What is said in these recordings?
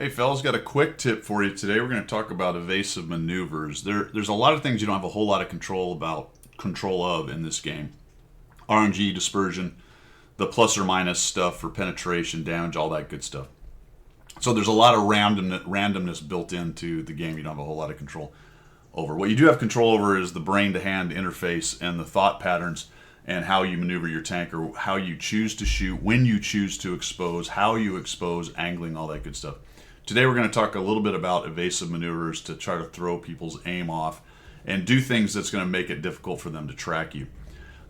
Hey fellas, got a quick tip for you today. We're going to talk about evasive maneuvers. There's a lot of things you don't have a whole lot of control of in this game. RNG, dispersion, the plus or minus stuff for penetration, damage, all that good stuff. So there's a lot of randomness built into the game you don't have a whole lot of control over. What you do have control over is the brain-to-hand interface and the thought patterns and how you maneuver your tank, or how you choose to shoot, when you choose to expose, how you expose, angling, all that good stuff. Today we're going to talk a little bit about evasive maneuvers to try to throw people's aim off and do things that's going to make it difficult for them to track you.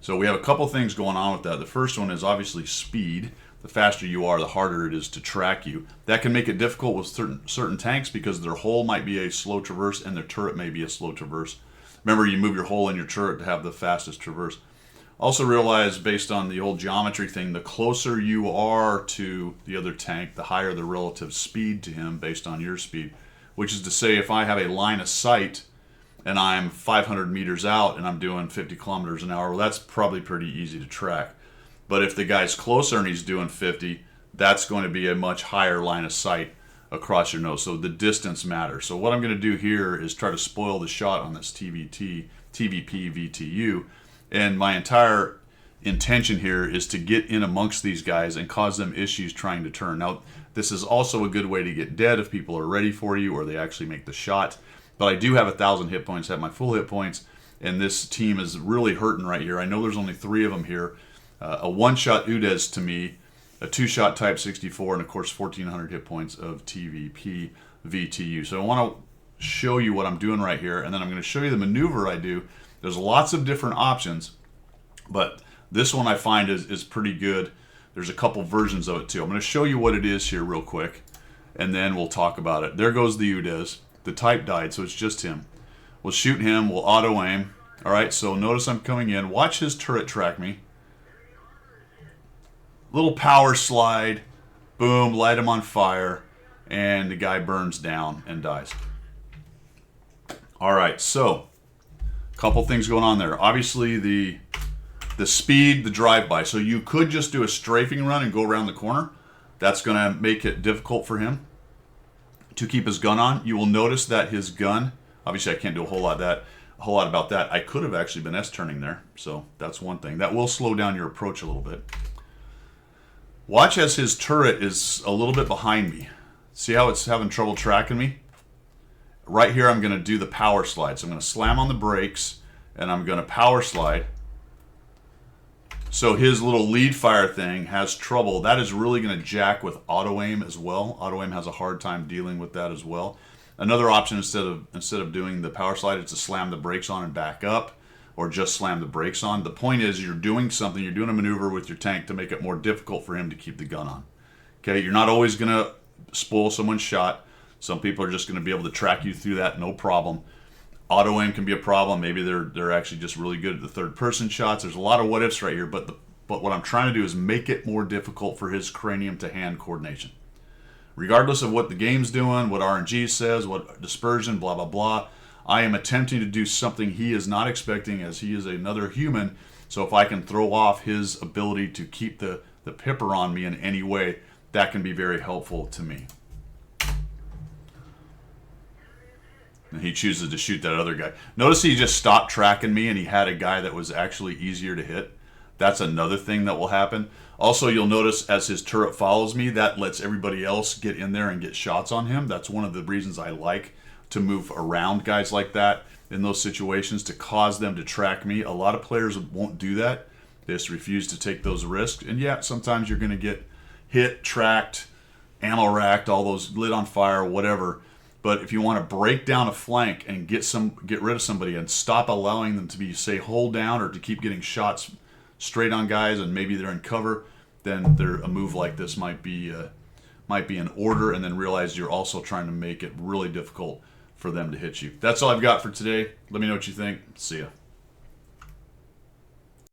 So we have a couple things going on with that. The first one is obviously speed. The faster you are, the harder it is to track you. That can make it difficult with certain tanks because their hull might be a slow traverse and their turret may be a slow traverse. Remember, you move your hull and your turret to have the fastest traverse. Also realize, based on the old geometry thing, the closer you are to the other tank, the higher the relative speed to him based on your speed. Which is to say, if I have a line of sight and I'm 500 meters out and I'm doing 50 kilometers an hour, well, that's probably pretty easy to track. But if the guy's closer and he's doing 50, that's going to be a much higher line of sight across your nose. So the distance matters. So what I'm going to do here is try to spoil the shot on this TVP VTU. And my entire intention here is to get in amongst these guys and cause them issues trying to turn. Now, this is also a good way to get dead if people are ready for you or they actually make the shot. But I do have 1,000 hit points, have my full hit points, and this team is really hurting right here. I know there's only 3 of them here. A one-shot UDES to me, a 2-shot Type 64, and of course 1,400 hit points of TVP VTU. So I want to show you what I'm doing right here, and then I'm going to show you the maneuver I do. There's lots of different options, but this one I find is pretty good. There's a couple versions of it too. I'm going to show you what it is here real quick, and then we'll talk about it. There goes the UDES. The type died, so it's just him. We'll shoot him. We'll auto-aim. All right, so notice I'm coming in. Watch his turret track me. Little power slide. Boom, light him on fire, and the guy burns down and dies. All right, so couple things going on there. Obviously the speed, the drive-by. So you could just do a strafing run and go around the corner. That's going to make it difficult for him to keep his gun on. You will notice that his gun, obviously I can't do a whole lot about that. I could have actually been S-turning there. So that's one thing. That will slow down your approach a little bit. Watch as his turret is a little bit behind me. See how it's having trouble tracking me? Right here, I'm going to do the power slide. So I'm going to slam on the brakes, and I'm going to power slide. So his little lead fire thing has trouble. That is really going to jack with auto-aim as well. Auto-aim has a hard time dealing with that as well. Another option, instead of doing the power slide, is to slam the brakes on and back up, or just slam the brakes on. The point is, you're doing something. You're doing a maneuver with your tank to make it more difficult for him to keep the gun on. Okay, you're not always going to spoil someone's shot. Some people are just going to be able to track you through that, no problem. Auto-aim can be a problem. Maybe they're actually just really good at the third-person shots. There's a lot of what-ifs right here, but what I'm trying to do is make it more difficult for his cranium-to-hand coordination. Regardless of what the game's doing, what RNG says, what dispersion, blah, blah, blah, I am attempting to do something he is not expecting, as he is another human. So if I can throw off his ability to keep the pipper on me in any way, that can be very helpful to me. And he chooses to shoot that other guy. Notice he just stopped tracking me and he had a guy that was actually easier to hit. That's another thing that will happen. Also, you'll notice as his turret follows me, that lets everybody else get in there and get shots on him. That's one of the reasons I like to move around guys like that in those situations, to cause them to track me. A lot of players won't do that. They just refuse to take those risks. And yeah, sometimes you're going to get hit, tracked, ammo racked, all those, lit on fire, whatever. But if you want to break down a flank and get rid of somebody and stop allowing them to be, say, hold down, or to keep getting shots straight on guys and maybe they're in cover, then a move like this might be in order, and then realize you're also trying to make it really difficult for them to hit you. That's all I've got for today. Let me know what you think. See ya.